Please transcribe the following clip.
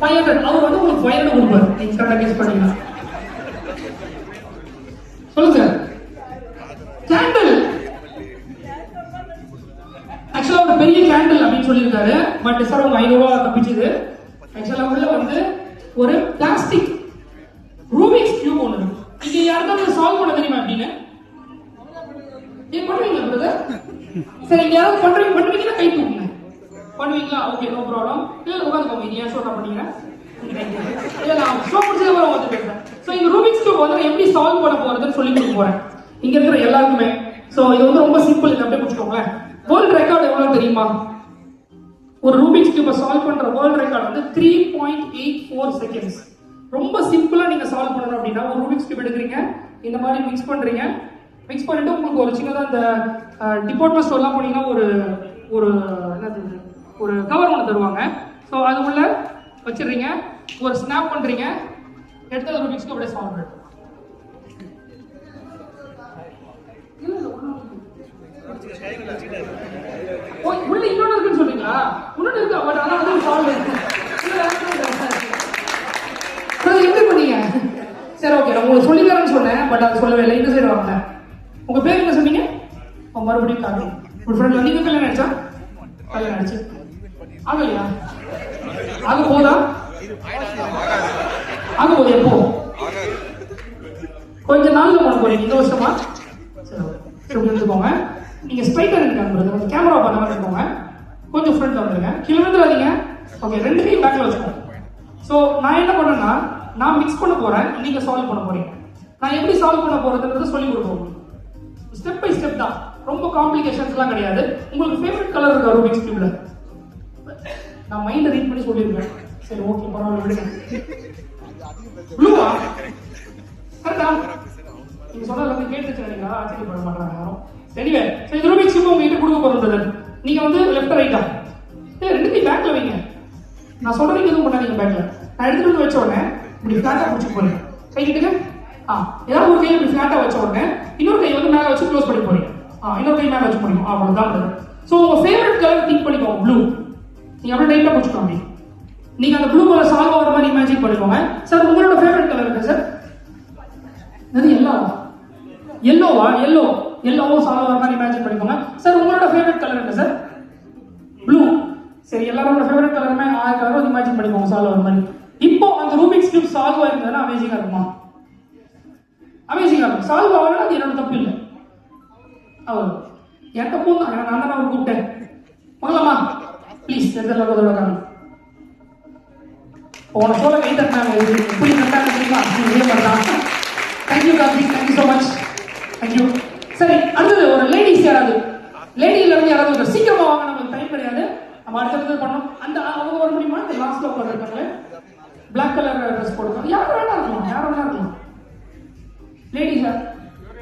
500. அவர் வந்து உங்களுக்கு 500 கொடுப்பாரு. நீங்க கரெக்டா கெஸ் பண்ணீங்க. சொல்லுங்க சார். கேண்டில். ஆக்சுவலா ஒரு பெரிய கேண்டில் அப்படின்னு சொல்லியிருக்காரு. பட் சார் உங்க 500 ரூபாய் தப்பிச்சது. ஆக்சுவலா உள்ள வந்து ஒரு பிளாஸ்டிக் ரூபிக்ஸ் கியூப் ஒன்று இருக்கு. இங்க யாருக்காவது சால்வ் பண்ண தெரியுமா அப்படின்னு? ஏன் பண்ணுவீங்களா பிரதர்? சரி, இங்க யாராவது பண்ணுவீங்கன்னா கை தூக்குங்க. பண்ணுவீங்களா? Okay, no problem. இல்ல உட்காந்துக்கோங்க. நீங்க ஏன் ஷோ பண்ணிக்கிறேன்? இல்ல நான் ஷோ முடிச்சது வர வந்து பேசுறேன். சோ இந்த ரூபிக்ஸ் கியூப் வந்து எப்படி சால்வ் பண்ண போறதுன்னு சொல்லி கொடுக்க போறேன் இங்க இருக்கிற எல்லாருக்குமே. சோ இது வந்து ரொம்ப சிம்பிள். இதை அப்படியே முடிச்சுக்கோங்களேன். வேர்ல்ட் ரெக்கார்ட் எவ்வளவு தெரியுமா? ஒரு ரூபிக்ஸ் கியூபை சால்வ் பண்ற வேர்ல்ட் ரெக்கார்ட் வந்து 3.84 செகண்ட்ஸ். ரொம்ப சிம்பிளா நீங்க சால்வ் பண்ணணும் அப்படின்னா ஒரு ரூபிக்ஸ் கியூப் எடுக்கிறீங்க, இந்த மாதிரி மிக்ஸ் பண்றீங்க. மிக்ஸ் பண்ணிட்டு உங்களுக்கு ஒரு சின்னதா இந்த டிபார்ட்மெண்ட் ஸ்டோர்லாம் போனீங்கன்னா ஒரு ஒரு என்னது ஒரு கவர் ஒன்று தருவாங்க. ஸோ அது உள்ள வச்சிடுறீங்க, ஒரு ஸ்னாப் பண்றீங்க, எடுத்து ரூபிக்ஸ் கியூப் அப்படியே சால்வ் பண்ணுறீங்க. உள்ள இன்னொன்னு இருக்குன்னு சொல்றீங்களா? இன்னொன்னு இருக்கு, பட் ஆனா வந்து சால்வ் இருக்கு. எப்படி பண்ணீங்க? சரி, ஓகே, நான் உங்களுக்கு சொல்லி தரேன்னு சொன்னேன், பட் அது சொல்லவே இல்லை. இந்த சைடு வாங்க. உங்க பேர் என்ன சொன்னீங்க? மறுபடியும் காரணம் ஒரு ஃப்ரெண்ட். நீங்க கல்யாணம் ஆயிடுச்சா? கல்யாணம் ஆயிடுச்சு. ஆகலையா? ஆக போதா? ஆக போது. எப்போ? கொஞ்ச நாள்ல பண்ண போறீங்க. இந்த வருஷமா? சரி, எடுத்துக்கோங்க. நீங்க ஸ்ட்ரைட்டா நினைக்காங்க, கேமரா பண்ண மாதிரி இருக்கோங்க. கொஞ்சம் ஃப்ரண்ட் வந்துருங்க. கீழே வந்துடாதீங்க. ஓகே, ரெண்டு கை பேக்ல வச்சுக்கோங்க. ஸோ நான் என்ன பண்ணேன்னா, நான் மிக்ஸ் பண்ண போறேன், நீங்க சால்வ் பண்ண போறீங்க. நான் எப்படி சால்வ் பண்ண போறதுன்றதை சொல்லி கொடுப்போம். ஸ்டெப் பை ஸ்டெப் தான், ரொம்ப காம்ப்ளிகேஷன்ஸ்லாம் கிடையாது. உங்களுக்கு ஃபேவரட் கலர் இருக்கா ரூபிக்ஸ் கியூப்ல? நான் மைண்ட் ரீட் பண்ணி சொல்லிருக்கேன். சரி, ஓகே, பரவாயில்ல, விடுங்க. ப்ளூவா? கரெக்டா? நீங்க சொன்னதுல இருந்து கேட்டுச்சு நினைக்கிறா? ஆச்சரியப்பட மாட்டாங்க யாரும். எனிவே, சோ இந்த ரூபிக்ஸ் கியூப் உங்ககிட்ட கொடுக்க போறது. நீங்க வந்து லெஃப்ட் ரைட்டா? ரெண்டுத்தையும் பேக்ல வைங்க. நான் சொல்றதுக்கு எதுவும் பண்ணாதீங்க. பேக்ல நான் எடுத்துட்டு வந்து வச்ச உடனே இப்படி ஃபிளாட்டா பிடிச்சி போறீங்க. கை கிட்டுங்க. ஏதாவது ஒரு கை இப்படி ஃபிளாட்டா வச்ச உடனே இன்னொரு கை வந்து மேல வச்சு க்ளோஸ் பண்ணி போறீங்க. இன்னொரு கை மேல வச்சு போறீங்க. அவ்வளவுதான். சோ உங்க ஃபேவரட் கலர் திங்க் பண்ணிக்கோங்க. ப்ளூ. நீங்க அப்படியே டைட்டா பிடிச்சிக்கோங்க. நீங்க அந்த ப்ளூ கலர் சால்வ் ஆகிற மாதிரி இமேஜின் பண்ணிக்கோங்க. சார் உங்களோட ஃபேவரட் கலர் என்ன சார்? அது எல்லோவா? எல்லோவா? எல்லோவும் சால்வ் ஆகிற மாதிரி இமேஜின் பண்ணிக்கோங்க. சார் உங்களோட ஃபேவரட் கலர் என்ன சார்? ப்ளூ. சரி, எல்லாரோட ஃபேவரட் கலருமே கலரும் இமேஜின் பண்ணிக்கோங்க சால்வ் ஆகிற மாதிரி. இப்போ அந்த ரூபிக்ஸ் கியூப் சால்வ் ஆயிருந்ததுன்னா அமேசிங்கா இருக்குமா? அமேசிங்கா இருக்கும். சால்வ் ஆகல, அது என்னோட தப்பு இல்லை. அவர் என் தப்பு தான். நான் தான் அவர் கூப்பிட்டேன். வாங்கலாமா ப்ளீஸ்? எடுத்து போன சோழ கை தட்டாங்க. எப்படி தட்டாங்க தெரியுமா? இதே மாதிரி தான். Thank you Karthik, thank you so much. Thank you. சரி, அடுத்தது ஒரு லேடிஸ் யாராவது, லேடியில இருந்து யாராவது சீக்கிரமா வாங்க, நமக்கு டைம் கிடையாது. நம்ம அடுத்தது பண்ணோம். அந்த அவங்க வர முடியுமா? லாஸ்ட்ல உட்காந்துருக்காங்களே பிளாக் கலர்